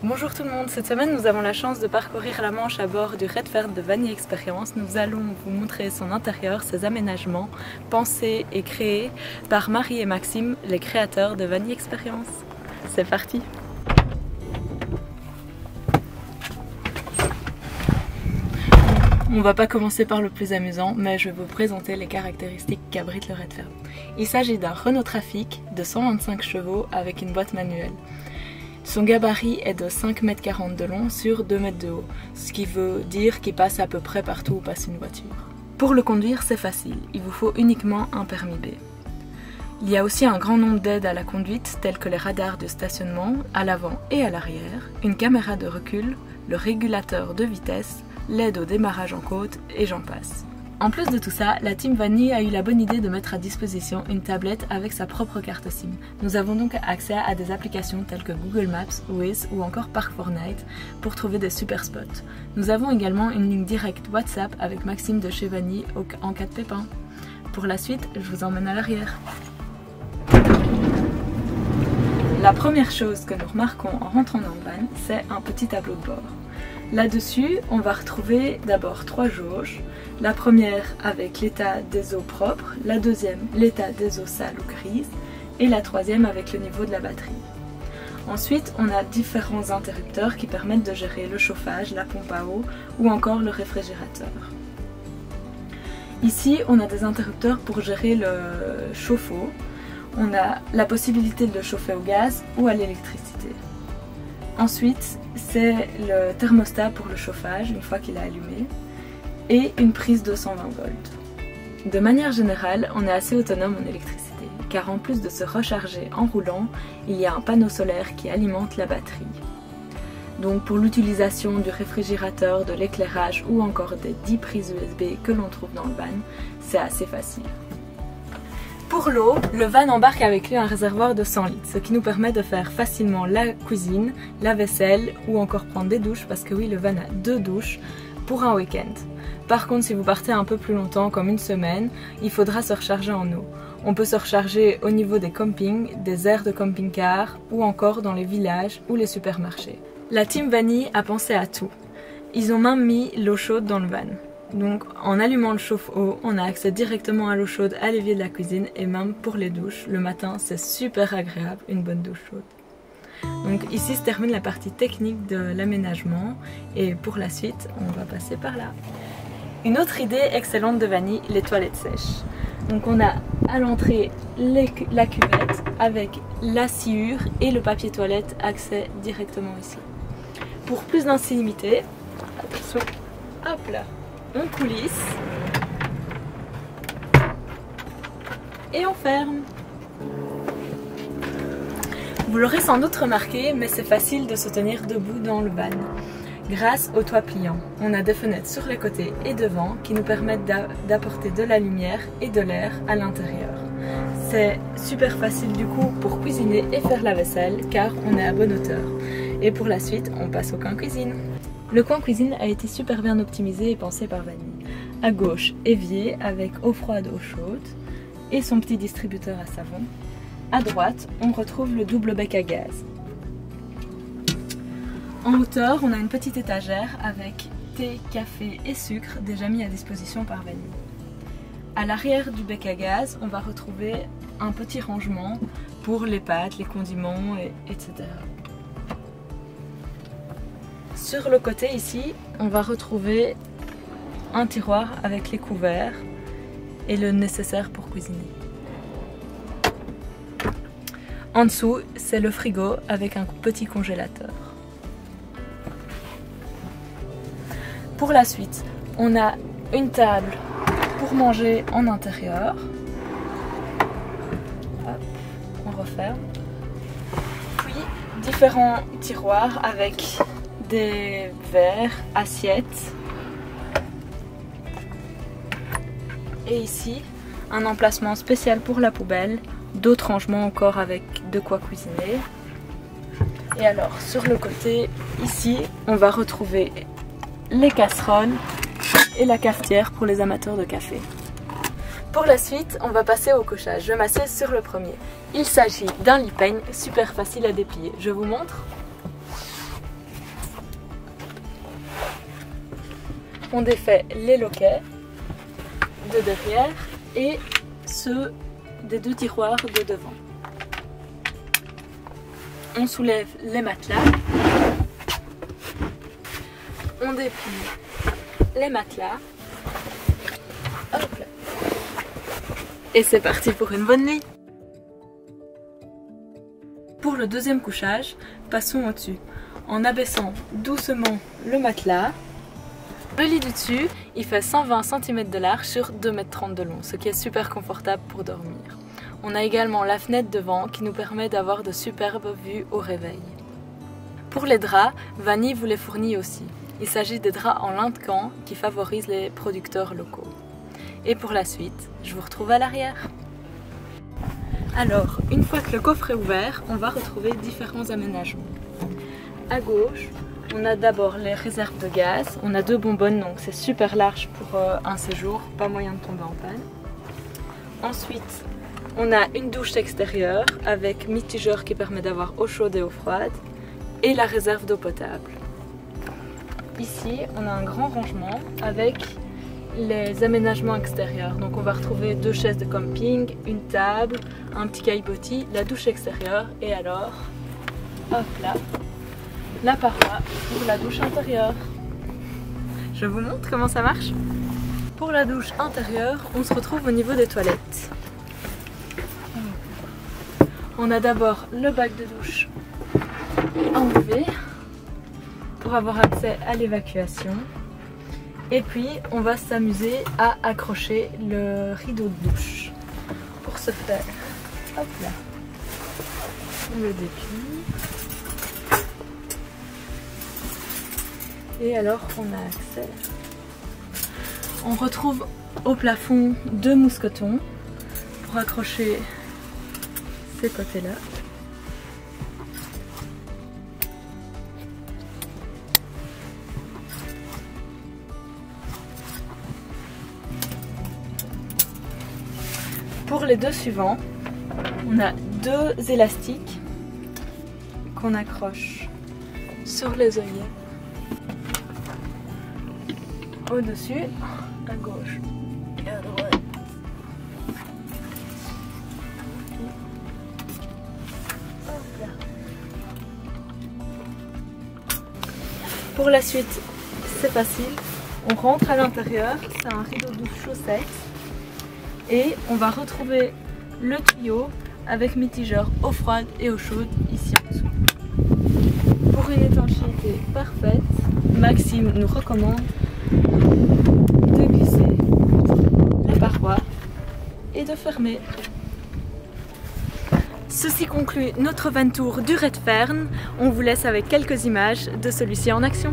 Bonjour tout le monde, cette semaine nous avons la chance de parcourir la Manche à bord du Redfern de Vanille Experience. Nous allons vous montrer son intérieur, ses aménagements, pensés et créés par Marie et Maxime, les créateurs de Vanille Experience. C'est parti! On va pas commencer par le plus amusant, mais je vais vous présenter les caractéristiques qu'abrite le Redfern. Il s'agit d'un Renault Trafic de 125 chevaux avec une boîte manuelle. Son gabarit est de 5,40 m de long sur 2 m de haut, ce qui veut dire qu'il passe à peu près partout où passe une voiture. Pour le conduire, c'est facile, il vous faut uniquement un permis B. Il y a aussi un grand nombre d'aides à la conduite, telles que les radars de stationnement, à l'avant et à l'arrière, une caméra de recul, le régulateur de vitesse, l'aide au démarrage en côte et j'en passe. En plus de tout ça, la team Vanille a eu la bonne idée de mettre à disposition une tablette avec sa propre carte SIM. Nous avons donc accès à des applications telles que Google Maps, Waze ou encore Park4Night pour trouver des super spots. Nous avons également une ligne directe WhatsApp avec Maxime de chez Vanille en cas de pépin. Pour la suite, je vous emmène à l'arrière. La première chose que nous remarquons en rentrant dans le van, c'est un petit tableau de bord. Là-dessus, on va retrouver d'abord 3 jauges. La première avec l'état des eaux propres, la deuxième l'état des eaux sales ou grises et la troisième avec le niveau de la batterie. Ensuite, on a différents interrupteurs qui permettent de gérer le chauffage, la pompe à eau ou encore le réfrigérateur. Ici, on a des interrupteurs pour gérer le chauffe-eau. On a la possibilité de le chauffer au gaz ou à l'électricité. Ensuite, c'est le thermostat pour le chauffage une fois qu'il est allumé et une prise de 120 volts. De manière générale, on est assez autonome en électricité car en plus de se recharger en roulant, il y a un panneau solaire qui alimente la batterie. Donc pour l'utilisation du réfrigérateur, de l'éclairage ou encore des 10 prises USB que l'on trouve dans le van, c'est assez facile. Pour l'eau, le van embarque avec lui un réservoir de 100 litres, ce qui nous permet de faire facilement la cuisine, la vaisselle ou encore prendre des douches, parce que oui, le van a 2 douches pour un week-end. Par contre, si vous partez un peu plus longtemps, comme une semaine, il faudra se recharger en eau. On peut se recharger au niveau des campings, des aires de camping-car ou encore dans les villages ou les supermarchés. La team Vanille a pensé à tout. Ils ont même mis l'eau chaude dans le van. Donc en allumant le chauffe-eau, on a accès directement à l'eau chaude à l'évier de la cuisine et même pour les douches. Le matin, c'est super agréable, une bonne douche chaude. Donc ici se termine la partie technique de l'aménagement et pour la suite, on va passer par là. Une autre idée excellente de Vanille, les toilettes sèches. Donc on a à l'entrée la cuvette avec la sciure et le papier toilette accès directement ici. Pour plus d'intimité, attention, hop là, on coulisse et on ferme. Vous l'aurez sans doute remarqué, mais c'est facile de se tenir debout dans le van. Grâce au toit pliant, on a des fenêtres sur les côtés et devant qui nous permettent d'apporter de la lumière et de l'air à l'intérieur. C'est super facile du coup pour cuisiner et faire la vaisselle car on est à bonne hauteur. Et pour la suite, on passe au coin cuisine. Le coin cuisine a été super bien optimisé et pensé par Vanille. À gauche, évier avec eau froide, eau chaude et son petit distributeur à savon. À droite, on retrouve le double bec à gaz. En hauteur, on a une petite étagère avec thé, café et sucre déjà mis à disposition par Vanille. À l'arrière du bec à gaz, on va retrouver un petit rangement pour les pâtes, les condiments, etc. Sur le côté ici, on va retrouver un tiroir avec les couverts et le nécessaire pour cuisiner. En dessous, c'est le frigo avec un petit congélateur. Pour la suite, on a une table pour manger en intérieur. Hop, on referme. Puis différents tiroirs avec des verres, assiettes. Et ici, un emplacement spécial pour la poubelle. D'autres rangements encore avec de quoi cuisiner. Et alors, sur le côté, ici, on va retrouver les casseroles et la cafetière pour les amateurs de café. Pour la suite, on va passer au cochage. Je m'assieds sur le premier. Il s'agit d'un lit peigne super facile à déplier. Je vous montre. On défait les loquets de derrière et ceux des deux tiroirs de devant. On soulève les matelas. On déplie les matelas. Hop là. Et c'est parti pour une bonne nuit. Pour le deuxième couchage, passons au-dessus en abaissant doucement le matelas. Le lit du dessus, il fait 120 cm de large sur 2,30 m de long, ce qui est super confortable pour dormir. On a également la fenêtre devant qui nous permet d'avoir de superbes vues au réveil. Pour les draps, Vanille vous les fournit aussi. Il s'agit des draps en lin de camp qui favorisent les producteurs locaux. Et pour la suite, je vous retrouve à l'arrière. Alors, une fois que le coffre est ouvert, on va retrouver différents aménagements. À gauche, on a d'abord les réserves de gaz. On a 2 bonbonnes, donc c'est super large pour un séjour, pas moyen de tomber en panne. Ensuite, on a une douche extérieure avec mitigeur qui permet d'avoir eau chaude et eau froide et la réserve d'eau potable. Ici, on a un grand rangement avec les aménagements extérieurs. Donc on va retrouver 2 chaises de camping, une table, un petit caillebotis, la douche extérieure et alors, hop là, la paroi pour la douche intérieure. Je vous montre comment ça marche. Pour la douche intérieure, on se retrouve au niveau des toilettes. On a d'abord le bac de douche enlevé pour avoir accès à l'évacuation. Et puis on va s'amuser à accrocher le rideau de douche. Pour ce faire, hop là, on le déplie. Et alors on a accès. On retrouve au plafond 2 mousquetons pour accrocher ces côtés-là. Pour les 2 suivants, on a 2 élastiques qu'on accroche sur les œillets, au-dessus, à gauche et à droite. Pour la suite, c'est facile. On rentre à l'intérieur, c'est un rideau de douche chaussette. Et on va retrouver le tuyau avec mitigeur eau froide et eau chaude ici en dessous. Pour une étanchéité parfaite, Maxime nous recommande de glisser la paroi et de fermer. Ceci conclut notre van tour du Redfern. On vous laisse avec quelques images de celui-ci en action.